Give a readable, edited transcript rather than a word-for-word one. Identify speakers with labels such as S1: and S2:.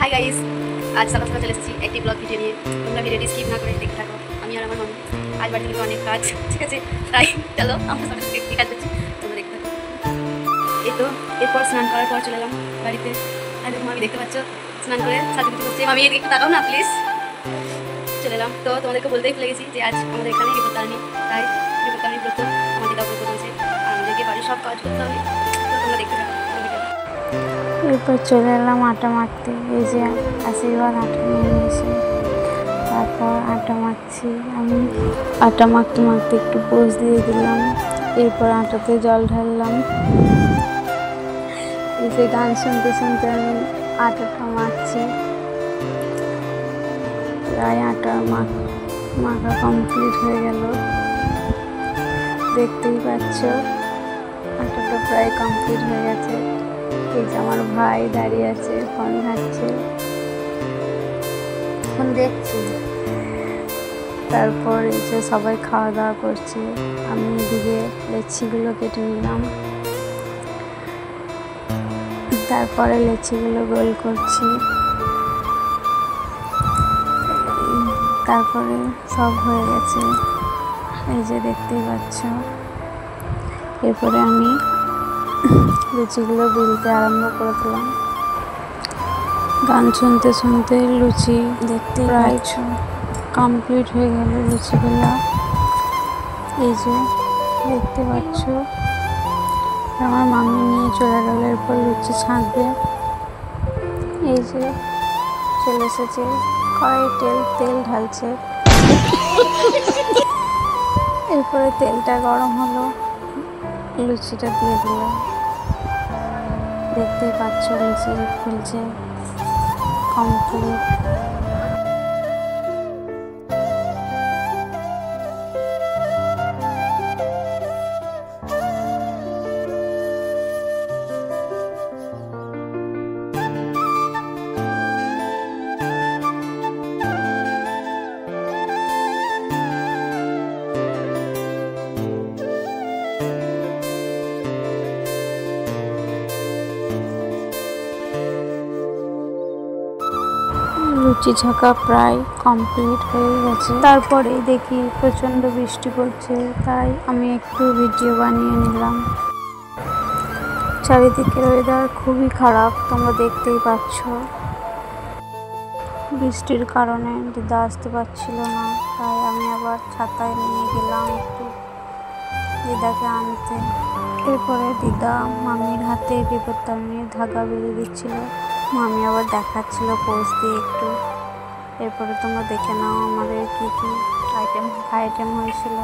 S1: Hi guys, আজ সকাল সকাল চলে এসেছি একটি ব্লগ ভিডিও নিয়ে। তোমরা ভিডিওটি স্কিপ না করে দেখতে থাকো। আমি আর আমার মামি আজ বাড়িতে কিন্তু অনেক কাজ, ঠিক আছে? তাই চলো আমরা সকাল থেকে কী কাজ করছি তোমরা দেখতে থাকো। এই তো এরপর স্নান করার পর চলে এলাম বাড়িতে। আর দেখো মামি, দেখতে পাচ্ছ স্নান করে সাজুগুজু করছে। মামি এদিকে একটু তাকাও না প্লিজ। চলে এলাম, তো তোমাদেরকে বলতেই ভুলে গেছি যে আজ আমাদের এখানে বিপত্তারিণী, তাই বিপত্তারিণী ব্রত আমাদের ব্রত করেছে আর আমাদেরকে বাড়ির সব কাজ করতে হবে। তো তোমরা দেখতে থাকো।
S2: এরপর চলে এলাম আটা মাখতে। এই যে আশীর্বাদ আটা নিয়ে এসে তারপর আটা মাখছি। আমি আটা মাখতে মাখতে একটু পোজ দিয়ে দিলাম। এরপর আটাতে জল ঢাললাম। এই যে গান শুনতে শুনতে আমি আটাটা মাখছি। প্রায় আটা মাখা কমপ্লিট হয়ে গেল, দেখতেই পাচ্ছ আটাটা প্রায় কমপ্লিট হয়ে গেছে। এই যে আমার ভাই দাঁড়িয়ে আছে, ফোন ঘাটছে, ফোন দেখছি। তারপর এই যে সবাই খাওয়া দাওয়া করছে। আমি এদিকে লেচিগুলো কেটে নিলাম, তারপরে লেচিগুলো গোল করছি। তারপরে সব হয়ে গেছে, এই যে দেখতেই পাচ্ছ। এরপরে আমি লুচিগুলো বেলতে আরম্ভ করে দিলাম। গান শুনতে শুনতে লুচি দেখতে প্রায় কমপ্লিট হয়ে গেল লুচিগুলো। এই যে দেখতে পাচ্ছ, আমার মামি নিয়ে চলে গেল। এরপর লুচি ছাঁকবে। এই যে চলে এসেছে, কড়াইয়ে তেল ঢালছে। এরপরে তেলটা গরম হলো, লুচিটা দিয়ে দিল। দেখতেই পাচ্ছ লুচি ফুলছে কমপ্লিট। লুচি ছাকা প্রায় কমপ্লিট হয়ে গেছে। তারপরে দেখি প্রচণ্ড বৃষ্টি পড়ছে, তাই আমি একটু ভিডিও বানিয়ে নিলাম। চারিদিকের ওয়েদার খুবই খারাপ, তোমরা দেখতেই পাচ্ছ। বৃষ্টির কারণে দিদা আসতে পারছিল না, তাই আমি আবার ছাতায় নিয়ে গেলাম একটু দিদাকে আনতে। এরপরে দিদা মামির হাতে বিপত্তারিণীর ধাগা বেঁধে দিচ্ছিল। মামি আবার দেখাচ্ছিল পোজ দিয়ে একটু। এরপরে তোমরা দেখে নাও আমাদের কী কী আইটেম হয়েছিল।